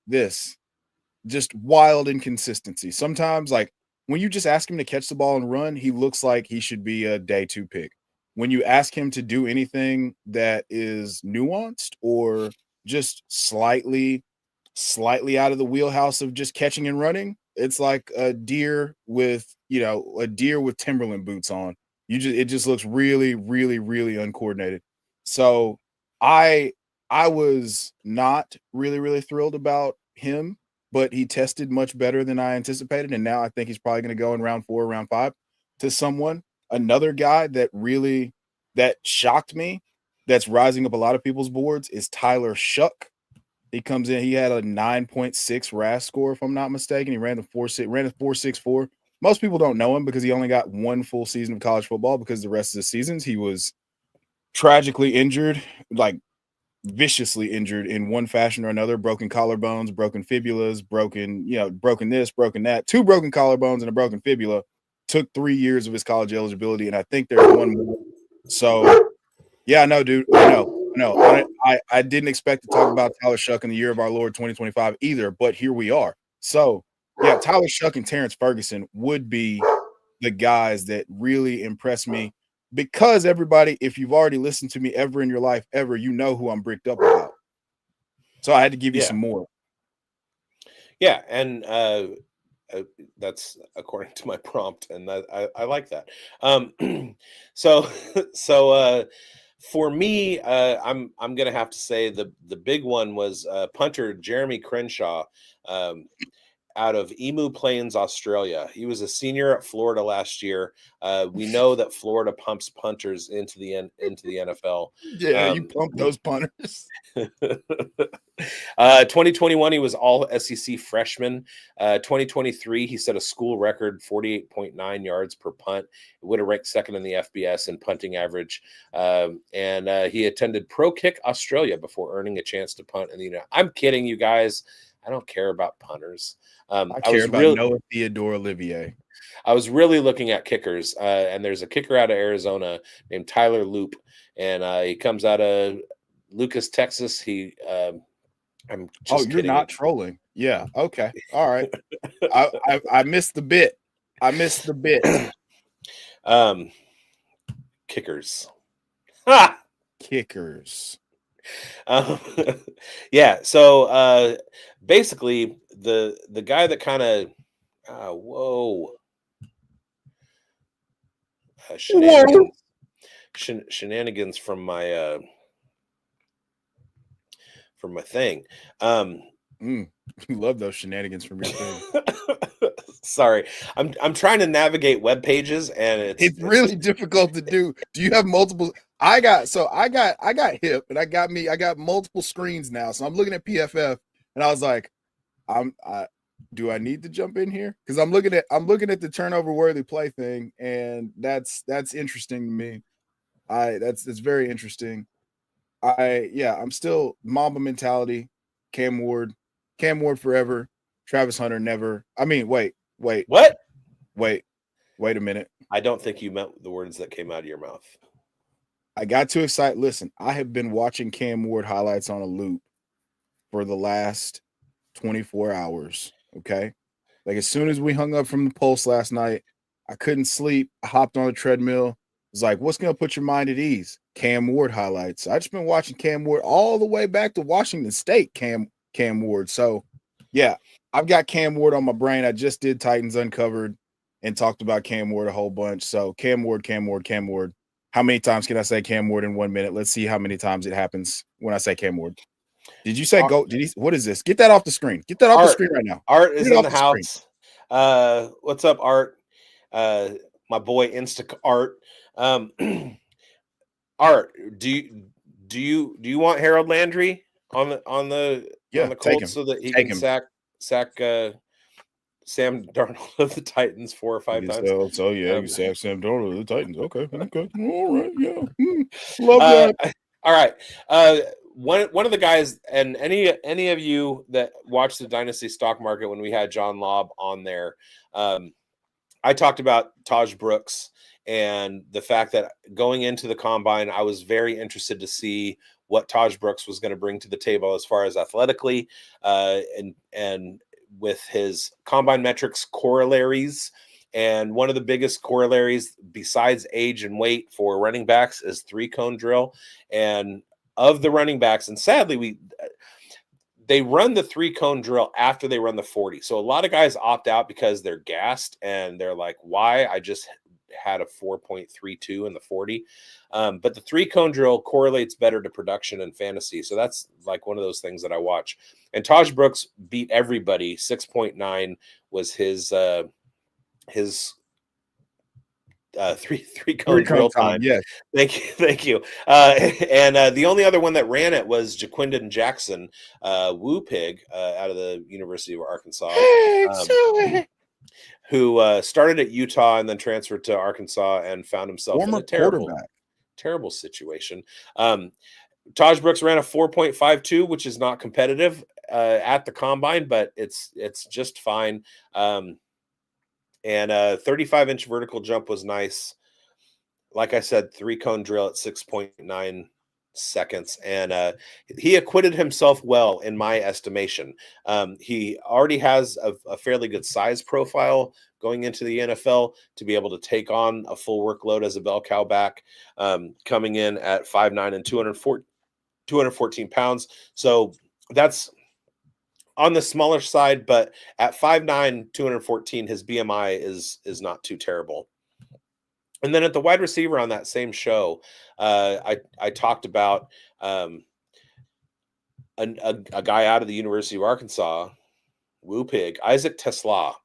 Just wild inconsistency. Sometimes, like, when you just ask him to catch the ball and run, he looks like he should be a day 2 pick. When you ask him to do anything that is nuanced or just slightly out of the wheelhouse of just catching and running, it's like a deer with Timberland boots on. It just looks really, really, really uncoordinated. So I was not really, really thrilled about him, but he tested much better than I anticipated. And now I think he's probably going to go in round 4, round 5 to someone. Another guy that shocked me, that's rising up a lot of people's boards, is Tyler Shuck. He comes in, he had a 9.6 RAS score, if I'm not mistaken. He ran a 4.64. Most people don't know him because he only got one full season of college football, because the rest of the seasons he was tragically injured, like viciously injured in one fashion or another. Broken collarbones, broken fibulas, broken this, broken that. 2 broken collarbones and a broken fibula. Took 3 years of his college eligibility, and I think there's one more. So, yeah, no, dude, I know. I didn't expect to talk about Tyler Shuck in the year of our Lord 2025 either, but here we are. So, yeah, Tyler Shuck and Terrence Ferguson would be the guys that really impress me, because everybody, if you've already listened to me ever in your life, ever, you know who I'm bricked up about. So I had to give you some more. Yeah, and that's according to my prompt, and I like that. So for me, I'm gonna have to say the big one was punter Jeremy Crenshaw, out of Emu Plains, Australia. He was a senior at Florida last year. We know that Florida pumps punters into the NFL. Yeah, you pump those punters. 2021, he was all SEC freshman. 2023, he set a school record 48.9 yards per punt. It would have ranked second in the FBS in punting average. And he attended Pro Kick Australia before earning a chance to punt. And I'm kidding, you guys. I don't care about punters. I care about Noah Theodore Olivier. I was really looking at kickers, and there's a kicker out of Arizona named Tyler Loop, and he comes out of Lucas, Texas. I'm just you're kidding. not trolling. Yeah. Okay. All right. I missed the bit. Kickers. Ha! Kickers. Yeah. So basically, the guy that kind of shenanigans from my thing. You love those shenanigans from your thing. Sorry, I'm trying to navigate web pages, and it's really difficult to do. Do you have multiple? I got hip, and I got multiple screens now. So I'm looking at PFF, and I was like, do I need to jump in here? Because I'm looking at the turnover worthy play thing, and that's interesting to me. That's very interesting. I'm still Mamba mentality. Cam Ward forever. Travis Hunter never. I mean, wait. What? Wait a minute. I don't think you meant the words that came out of your mouth. I got too excited. Listen, I have been watching Cam Ward highlights on a loop for the last 24 hours. Okay. Like, as soon as we hung up from the Pulse last night, I couldn't sleep. I hopped on a treadmill. Was like, what's going to put your mind at ease? Cam Ward highlights. I just been watching Cam Ward all the way back to Washington State. Cam Ward. So, yeah, I've got Cam Ward on my brain. I just did Titans Uncovered and talked about Cam Ward a whole bunch. So, Cam Ward. How many times can I say Cam Ward in 1 minute? Let's see how many times it happens when I say Cam Ward. Did you say go? Did he? What is this? Get that off the screen. Get that off the screen right now. Art is Get it in off the screen. house. What's up, Art? My boy Insta Art. Art, do you want Harold Landry on the Yeah, take Colts him. so that he Take can him. sack Sam Darnold of the Titans 4 or 5 times? So yeah, you sack Sam Darnold of the Titans. Okay, all right, yeah, love that. All right. One of the guys, and any of you that watched the Dynasty stock market when we had John Lobb on there, I talked about Taj Brooks and the fact that going into the combine, I was very interested to see what Taj Brooks was going to bring to the table as far as athletically, and with his combine metrics corollaries. And one of the biggest corollaries besides age and weight for running backs is 3-cone drill. And of the running backs, and sadly they run the 3-cone drill after they run the 40. So a lot of guys opt out because they're gassed and they're like, why? I just had a 4.32 in the 40. But the 3-cone drill correlates better to production and fantasy. So that's like one of those things that I watch. And Taj Brooks beat everybody. 6.9 was his three-cone drill time. Yes. Thank you. And the only other one that ran it was Jaquindon Jackson, Woo Pig, out of the University of Arkansas, who started at Utah and then transferred to Arkansas and found himself in a terrible situation. Taj Brooks ran a 4.52, which is not competitive at the combine, but it's just fine. And a 35-inch vertical jump was nice. Like I said, 3-cone drill at 6.9 seconds. And he acquitted himself well, in my estimation. He already has a fairly good size profile going into the NFL to be able to take on a full workload as a bell cow back, coming in at 5'9" and 214 pounds. So that's on the smaller side, but at 5'9", 214, his BMI is not too terrible. And then at the wide receiver on that same show, I talked about a guy out of the University of Arkansas, Woo Pig, Isaac Tesla.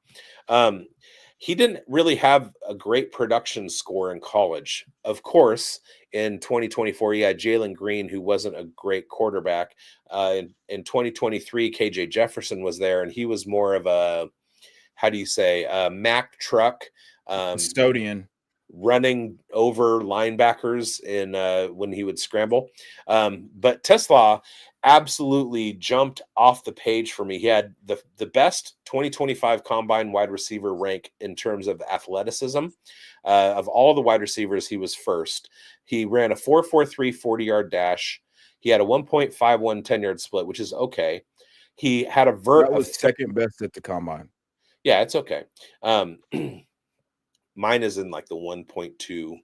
He didn't really have a great production score in college. Of course, in 2024, he had Jalen Green, who wasn't a great quarterback. In 2023, KJ Jefferson was there, and he was more of a, Mack truck. Custodian. Running over linebackers in when he would scramble. But Tesla absolutely jumped off the page for me. He had the best 2025 combine wide receiver rank in terms of athleticism. Of all the wide receivers, he was first. He ran a 4.43 40-yard dash. He had a 1.51 10-yard split, which is okay. He had a vert. That was second best at the combine. Yeah, it's okay. Mine is in like the 1.2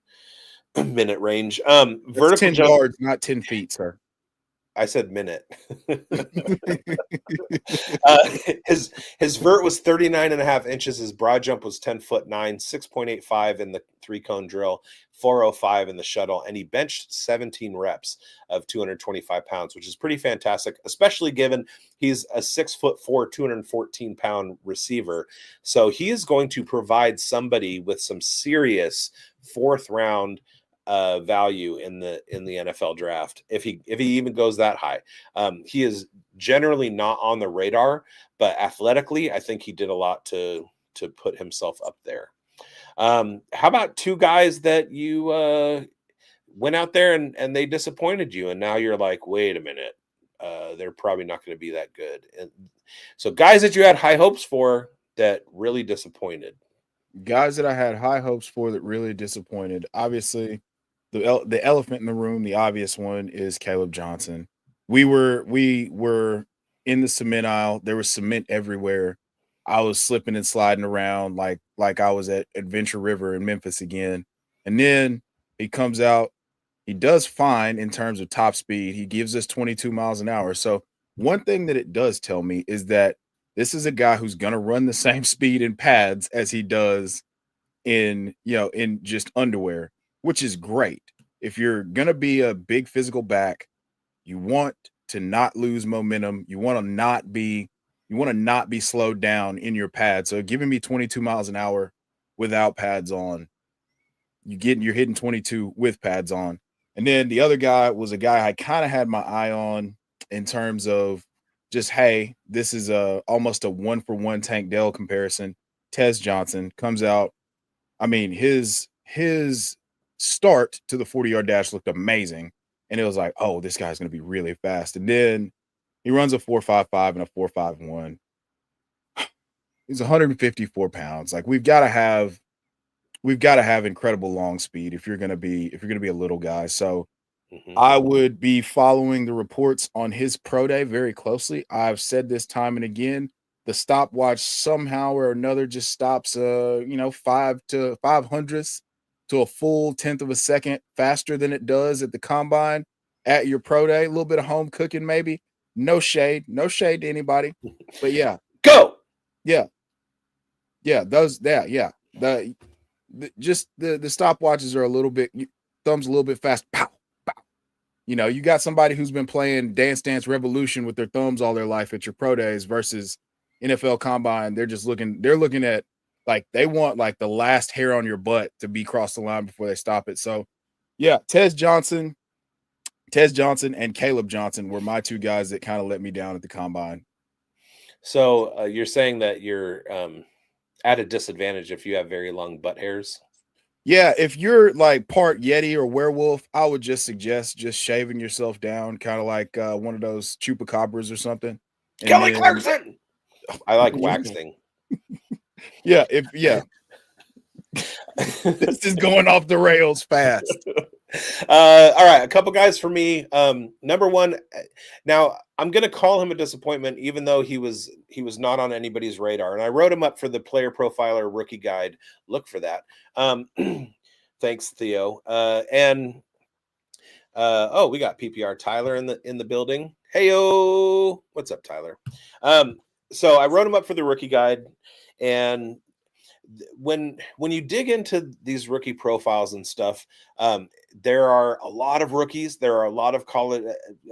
minute range. Vertical 10 jump, yards, not 10 feet, sir. I said minute. His vert was 39.5 inches. His broad jump was 10'9", 6.85 in the 3-cone drill, 405 in the shuttle, and he benched 17 reps of 225 pounds, which is pretty fantastic, especially given he's a 6'4", 214-pound receiver. So he is going to provide somebody with some serious fourth round value in the NFL draft if he even goes that high. He is generally not on the radar, but athletically, I think he did a lot to put himself up there. How about two guys that you went out there and they disappointed you, and now you're like, wait a minute, they're probably not going to be that good. And so guys that you had high hopes for that really disappointed. Guys that I had high hopes for that really disappointed. Obviously, the elephant in the room, the obvious one, is Caleb Johnson. We were in the cement aisle. There was cement everywhere. I was slipping and sliding around like I was at Adventure River in Memphis again. And then he comes out. He does fine in terms of top speed. He gives us 22 miles an hour. So one thing that it does tell me is that this is a guy who's going to run the same speed in pads as he does in just underwear, which is great. If you're going to be a big physical back, you want to not lose momentum. You want to not be slowed down in your pad. So giving me 22 miles an hour without pads on, you're hitting 22 with pads on. And then the other guy was a guy I kind of had my eye on in terms of just, hey, this is almost a 1-for-1 Tank Dell comparison. Tez Johnson comes out. I mean, his start to the 40-yard dash looked amazing. And it was like, oh, this guy's going to be really fast. And then he runs a 4.55 and a 4.51. He's 154 pounds. Like, we've got to have incredible long speed if you're going to be a little guy. So I would be following the reports on his pro day very closely. I've said this time and again, the stopwatch somehow or another just stops 5 to 500ths to a full 10th of a second faster than it does at the combine at your pro day. A little bit of home cooking, maybe. No shade to anybody. But yeah. Go. Yeah. Yeah, yeah. The stopwatches are a little bit, thumbs a little bit fast. Pow, pow. You got somebody who's been playing Dance Dance Revolution with their thumbs all their life at your pro days versus NFL Combine. They're looking at, like, they want like the last hair on your butt to be crossed the line before they stop it. So yeah, Tez Johnson and Caleb Johnson were my two guys that kind of let me down at the Combine. So you're saying that you're at a disadvantage if you have very long butt hairs? Yeah, if you're like part Yeti or werewolf, I would just suggest just shaving yourself down, kind of like one of those chupacabras or something. And Kelly Clarkson. I like waxing. Yeah, this is going off the rails fast. All right, a couple guys for me. Number one, now I'm going to call him a disappointment, even though he was not on anybody's radar. And I wrote him up for the Player Profiler Rookie Guide. Look for that. Thanks, Theo. We got PPR Tyler in the building. Heyo, what's up, Tyler? So I wrote him up for the Rookie Guide, and when you dig into these rookie profiles and stuff, there are a lot of rookies. There are a lot of college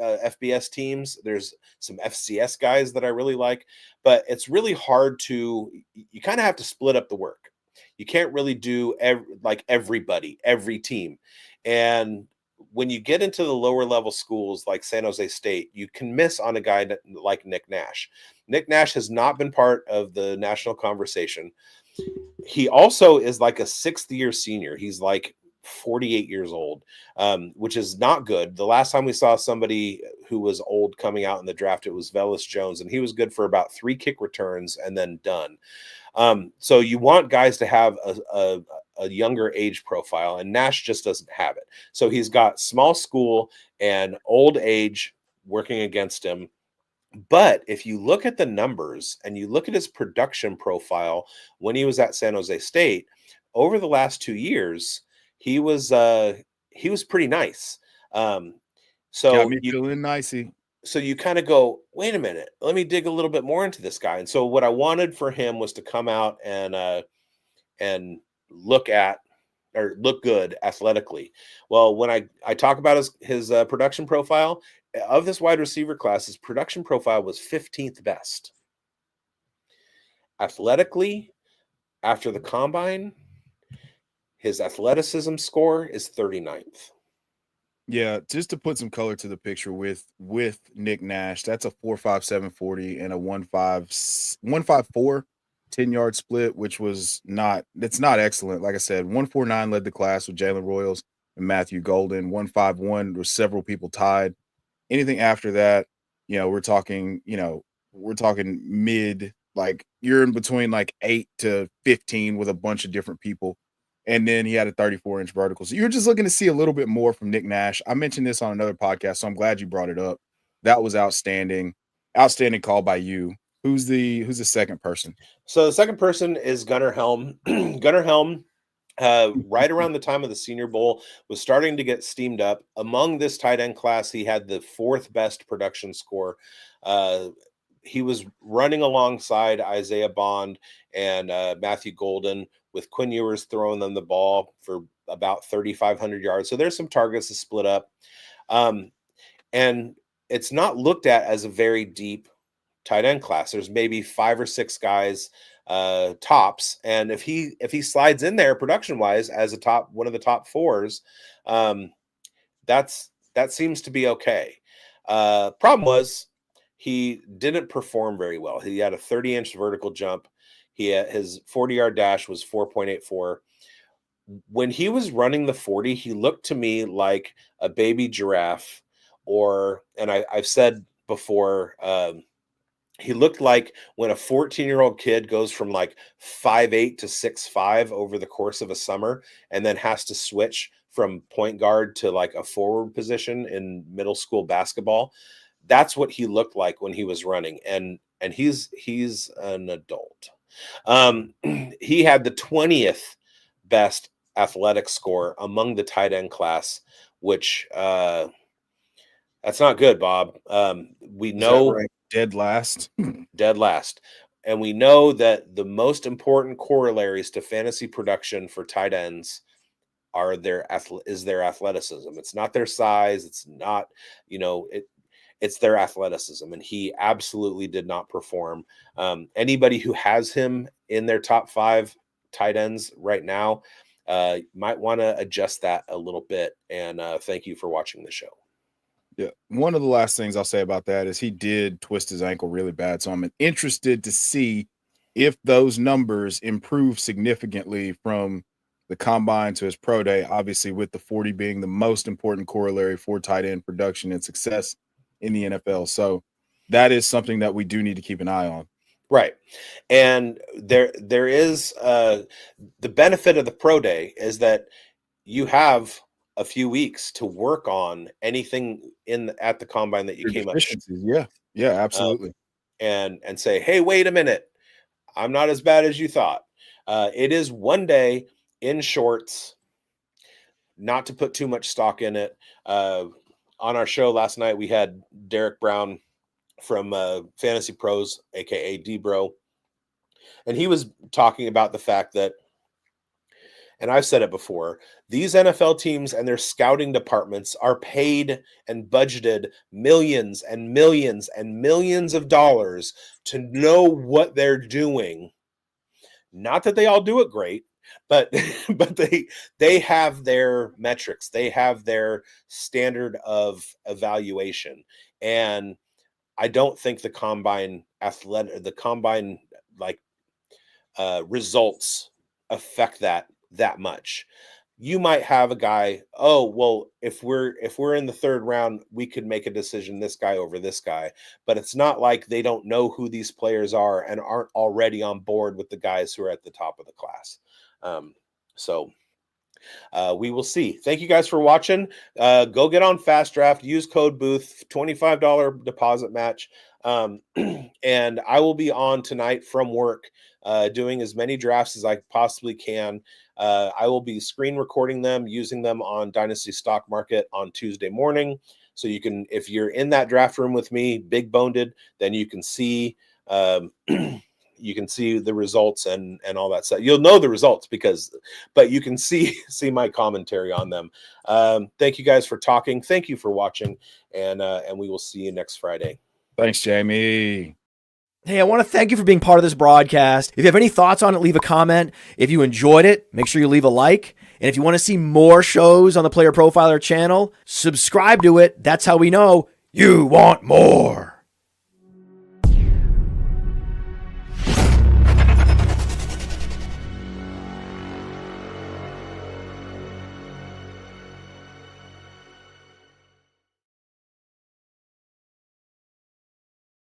FBS teams. There's some FCS guys that I really like, but it's really hard to. You kind of have to split up the work. You can't really do every team, and when you get into the lower level schools like San Jose State, you can miss on a guy like Nick Nash. Nick Nash has not been part of the national conversation. He also is like a 6th-year senior. He's like 48 years old, which is not good. The last time we saw somebody who was old coming out in the draft, it was Velus Jones, and he was good for about 3 kick returns and then done. So you want guys to have a younger age profile, and Nash just doesn't have it. So he's got small school and old age working against him. But if you look at the numbers and you look at his production profile when he was at San Jose State, over the last 2 years, he was pretty nice. So got me feeling nicey. So you kind of go, wait a minute, let me dig a little bit more into this guy. And so what I wanted for him was to come out and look good athletically. Well, when I talk about his production profile of this wide receiver class, his production profile was 15th best. Athletically, after the combine, his athleticism score is 39th. Yeah, just to put some color to the picture with Nick Nash, that's a 4.57 40 and a 1.54 10-yard split, which was not excellent. Like I said, 1.49 led the class with Jalen Royals and Matthew Golden. 1.51 were several people tied. Anything after that, we're talking mid, like you're in between like 8 to 15 with a bunch of different people. And then he had a 34-inch vertical. So you're just looking to see a little bit more from Nick Nash. I mentioned this on another podcast, so I'm glad you brought it up. That was outstanding. Outstanding call by you. Who's the second person? So the second person is Gunnar Helm. Gunnar Helm, right around the time of the Senior Bowl, was starting to get steamed up. Among this tight end class, he had the 4th best production score. He was running alongside Isaiah Bond and Matthew Golden, with Quinn Ewers throwing them the ball for about 3,500 yards. So there's some targets to split up. And it's not looked at as a very deep tight end class. There's maybe 5 or 6 guys tops, and if he slides in there production wise as one of the top 4s, that seems to be okay. Problem was he didn't perform very well. He had a 30-inch vertical jump. His 40-yard dash was 4.84. When he was running the 40, he looked to me like a baby giraffe, and I've said before, he looked like when a 14-year-old kid goes from like 5'8" to 6'5" over the course of a summer and then has to switch from point guard to like a forward position in middle school basketball. That's what he looked like when he was running. And he's an adult. He had the 20th best athletic score among the tight end class, which that's not good, Bob. We know right? Dead last. And we know that the most important corollaries to fantasy production for tight ends are their athleticism. It's not their size. It's not, it's their athleticism. And he absolutely did not perform. Anybody who has him in their top 5 tight ends right now might want to adjust that a little bit. And thank you for watching the show. Yeah. One of the last things I'll say about that is he did twist his ankle really bad. So I'm interested to see if those numbers improve significantly from the combine to his pro day, obviously with the 40 being the most important corollary for tight end production and success in the NFL. So that is something that we do need to keep an eye on. Right. And there is the benefit of the pro day is that you have a few weeks to work on anything at the combine that you came up. Yeah, absolutely. And say, hey, wait a minute, I'm not as bad as you thought. It is one day in shorts, not to put too much stock in it. On our show last night, we had Derek Brown from Fantasy Pros, aka D-Bro, and he was talking about the fact that, and I've said it before, these NFL teams and their scouting departments are paid and budgeted millions and millions and millions of dollars to know what they're doing. Not that they all do it great, but they have their metrics. They have their standard of evaluation. And I don't think the combine results affect that much. You might have a guy, oh, well, if we're in the 3rd round, we could make a decision, this guy over this guy. But it's not like they don't know who these players are and aren't already on board with the guys who are at the top of the class. So we will see. Thank you guys for watching. Go get on Fast Draft. Use code BOOTH, $25 deposit match. And I will be on tonight from work doing as many drafts as I possibly can. I will be screen recording them, using them on Dynasty Stock Market on Tuesday morning. So you can, if you're in that draft room with me, big boned, then you can see you can see the results and all that stuff. You'll know the results but you can see my commentary on them. Thank you guys for talking. Thank you for watching, and we will see you next Friday. Thanks, Jamie. Hey, I want to thank you for being part of this broadcast. If you have any thoughts on it, leave a comment. If you enjoyed it, make sure you leave a like. And if you want to see more shows on the Player Profiler channel, subscribe to it. That's how we know you want more.